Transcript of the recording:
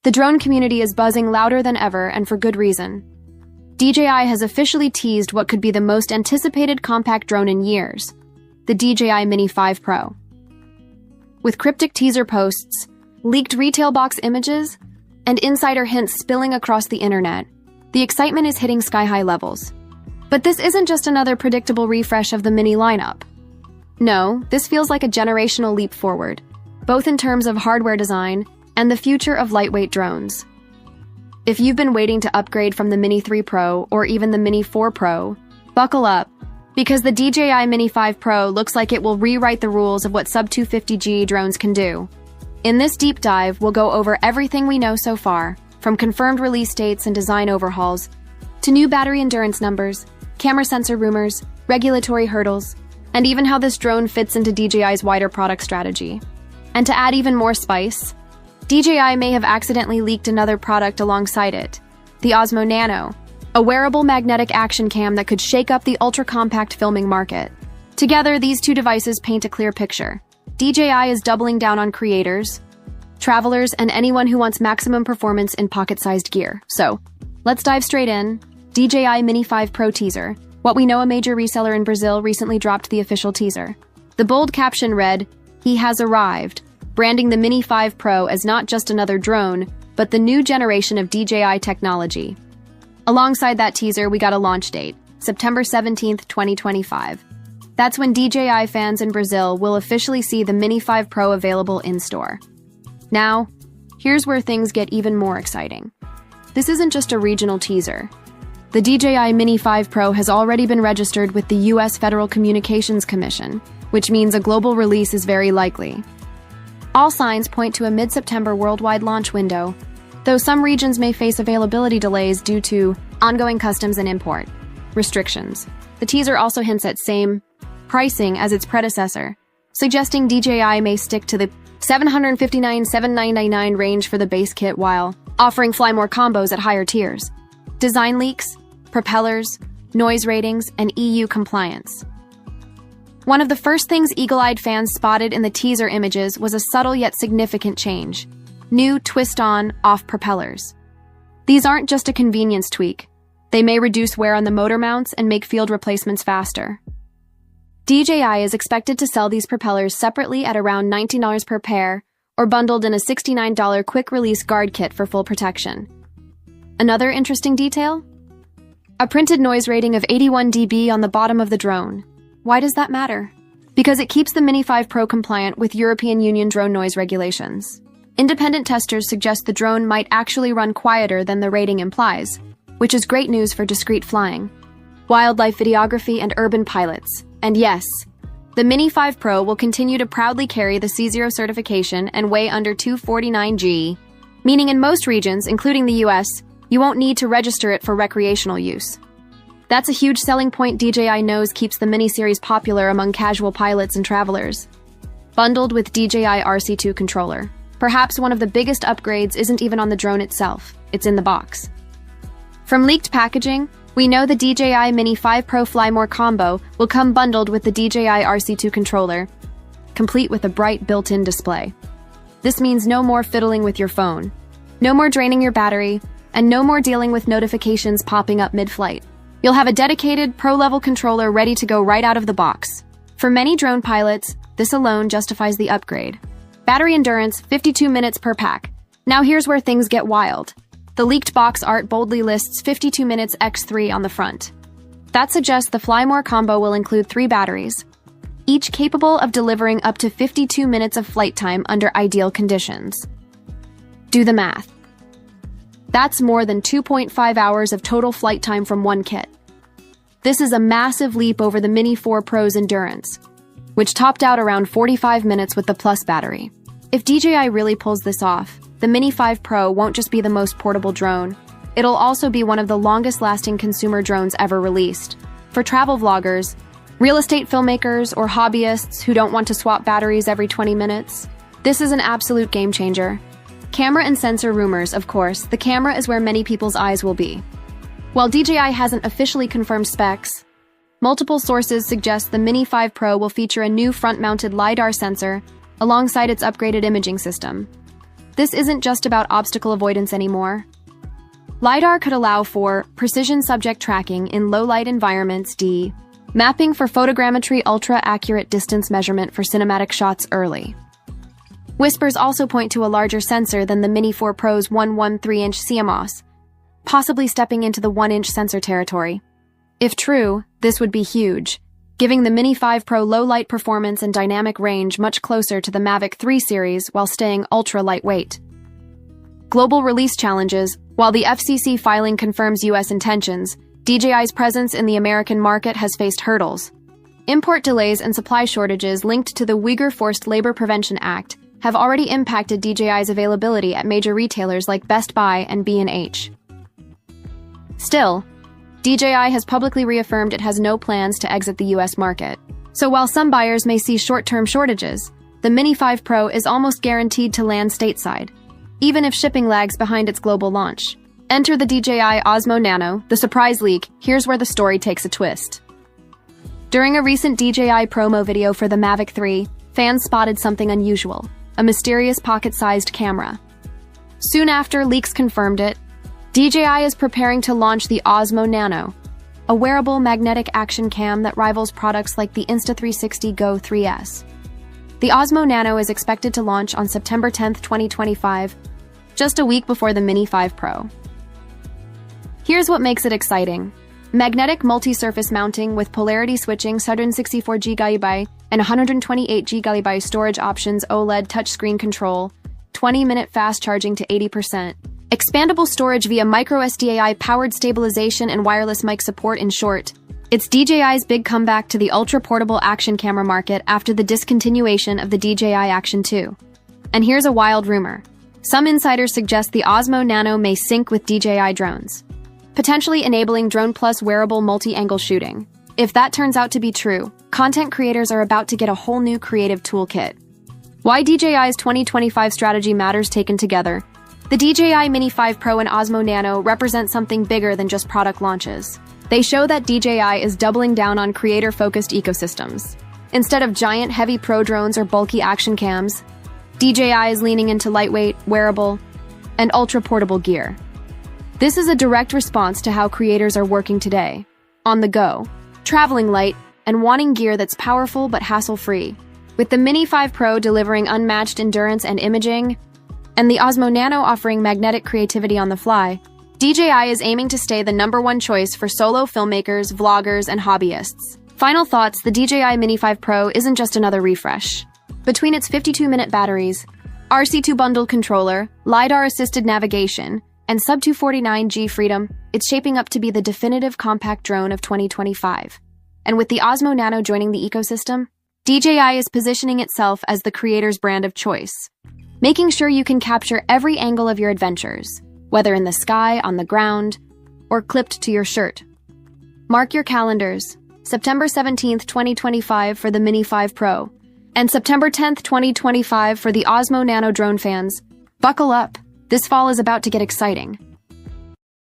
The drone community is buzzing louder than ever, and for good reason. DJI has officially teased what could be the most anticipated compact drone in years, the DJI Mini 5 Pro. With cryptic teaser posts, leaked retail box images, and insider hints spilling across the internet, the excitement is hitting sky-high levels. But this isn't just another predictable refresh of the Mini lineup. No, this feels like a generational leap forward, both in terms of hardware design and the future of lightweight drones. If you've been waiting to upgrade from the Mini 3 Pro or even the Mini 4 Pro, buckle up, because the DJI Mini 5 Pro looks like it will rewrite the rules of what sub-250G drones can do. In this deep dive, we'll go over everything we know so far, from confirmed release dates and design overhauls, to new battery endurance numbers, camera sensor rumors, regulatory hurdles, and even how this drone fits into DJI's wider product strategy. And to add even more spice, DJI may have accidentally leaked another product alongside it, the Osmo Nano, a wearable magnetic action cam that could shake up the ultra-compact filming market. Together, these two devices paint a clear picture. DJI is doubling down on creators, travelers, and anyone who wants maximum performance in pocket-sized gear. So, let's dive straight in. DJI Mini 5 Pro teaser. What we know, a major reseller in Brazil recently dropped the official teaser. The bold caption read, "He has arrived," branding the Mini 5 Pro as not just another drone, but the new generation of DJI technology. Alongside that teaser, we got a launch date, September 17th, 2025. That's when DJI fans in Brazil will officially see the Mini 5 Pro available in-store. Now, here's where things get even more exciting. This isn't just a regional teaser. The DJI Mini 5 Pro has already been registered with the US Federal Communications Commission, which means a global release is very likely. All signs point to a mid-September worldwide launch window, though some regions may face availability delays due to ongoing customs and import restrictions. The teaser also hints at same pricing as its predecessor, suggesting DJI may stick to the $759-$799 range for the base kit while offering fly more combos at higher tiers. Design leaks, propellers, noise ratings, and EU compliance. One of the first things eagle-eyed fans spotted in the teaser images was a subtle yet significant change: new twist-on, off propellers. These aren't just a convenience tweak. They may reduce wear on the motor mounts and make field replacements faster. DJI is expected to sell these propellers separately at around $19 per pair, or bundled in a $69 quick-release guard kit for full protection. Another interesting detail? A printed noise rating of 81 dB on the bottom of the drone. Why does that matter? Because it keeps the Mini 5 Pro compliant with European Union drone noise regulations. Independent testers suggest the drone might actually run quieter than the rating implies, which is great news for discreet flying, wildlife videography, and urban pilots. And yes, the Mini 5 Pro will continue to proudly carry the C0 certification and weigh under 249 g, meaning in most regions, including the US, you won't need to register it for recreational use. That's a huge selling point DJI knows keeps the Mini series popular among casual pilots and travelers. Bundled with DJI RC2 controller. Perhaps one of the biggest upgrades isn't even on the drone itself, it's in the box. From leaked packaging, we know the DJI Mini 5 Pro Fly More combo will come bundled with the DJI RC2 controller, complete with a bright built-in display. This means no more fiddling with your phone, no more draining your battery, and no more dealing with notifications popping up mid-flight. You'll have a dedicated, pro-level controller ready to go right out of the box. For many drone pilots, this alone justifies the upgrade. Battery endurance, 52 minutes per pack. Now here's where things get wild. The leaked box art boldly lists 52 minutes x3 on the front. That suggests the Fly More combo will include 3 batteries, each capable of delivering up to 52 minutes of flight time under ideal conditions. Do the math. That's more than 2.5 hours of total flight time from one kit. This is a massive leap over the Mini 4 Pro's endurance, which topped out around 45 minutes with the Plus battery. If DJI really pulls this off, the Mini 5 Pro won't just be the most portable drone, it'll also be one of the longest-lasting consumer drones ever released. For travel vloggers, real estate filmmakers, or hobbyists who don't want to swap batteries every 20 minutes, this is an absolute game-changer. Camera and sensor rumors, of course, the camera is where many people's eyes will be. While DJI hasn't officially confirmed specs, multiple sources suggest the Mini 5 Pro will feature a new front-mounted LiDAR sensor alongside its upgraded imaging system. this isn't just about obstacle avoidance anymore. LiDAR could allow for precision subject tracking in low-light environments, mapping for photogrammetry, ultra-accurate distance measurement for cinematic shots early. Whispers also point to a larger sensor than the Mini 4 Pro's 113-inch CMOS, possibly stepping into the 1-inch sensor territory. If true, this would be huge, giving the Mini 5 Pro low-light performance and dynamic range much closer to the Mavic 3 series while staying ultra-lightweight. Global release challenges. While the FCC filing confirms U.S. intentions, DJI's presence in the American market has faced hurdles. Import delays and supply shortages linked to the Uyghur Forced Labor Prevention Act have already impacted DJI's availability at major retailers like Best Buy and B&H. Still, DJI has publicly reaffirmed it has no plans to exit the U.S. market. So while some buyers may see short-term shortages, the Mini 5 Pro is almost guaranteed to land stateside, even if shipping lags behind its global launch. Enter the DJI Osmo Nano, the surprise leak. Here's where the story takes a twist. During a recent DJI promo video for the Mavic 3, fans spotted something unusual, a mysterious pocket-sized camera. Soon after, leaks confirmed it. DJI is preparing to launch the Osmo Nano, a wearable magnetic action cam that rivals products like the Insta360 Go 3S. The Osmo Nano is expected to launch on September 10, 2025, just a week before the Mini 5 Pro. Here's what makes it exciting. Magnetic multi-surface mounting with polarity switching, 164GB and 128GB storage options, OLED touchscreen control, 20-minute fast charging to 80%, expandable storage via microSD powered stabilization and wireless mic support. In short, it's DJI's big comeback to the ultra-portable action camera market after the discontinuation of the DJI Action 2. And here's a wild rumor. Some insiders suggest the Osmo Nano may sync with DJI drones, potentially enabling drone plus wearable multi-angle shooting. If that turns out to be true, content creators are about to get a whole new creative toolkit. Why DJI's 2025 strategy matters taken together. The DJI Mini 5 Pro and Osmo Nano represent something bigger than just product launches. They show that DJI is doubling down on creator-focused ecosystems. Instead of giant, heavy pro drones or bulky action cams, DJI is leaning into lightweight, wearable, and ultra-portable gear. This is a direct response to how creators are working today. On the go, traveling light, and wanting gear that's powerful but hassle-free. With the Mini 5 Pro delivering unmatched endurance and imaging, and the Osmo Nano offering magnetic creativity on the fly, DJI is aiming to stay the #1 choice for solo filmmakers, vloggers, and hobbyists. Final thoughts: the DJI Mini 5 Pro isn't just another refresh. Between its 52-minute batteries, RC2 bundled controller, LiDAR-assisted navigation, and sub-249G freedom, it's shaping up to be the definitive compact drone of 2025. And with the Osmo Nano joining the ecosystem, DJI is positioning itself as the creator's brand of choice, making sure you can capture every angle of your adventures, whether in the sky, on the ground, or clipped to your shirt. Mark your calendars, September 17th, 2025 for the Mini 5 Pro, and September 10th, 2025 for the Osmo Nano drone fans. Buckle up, this fall is about to get exciting.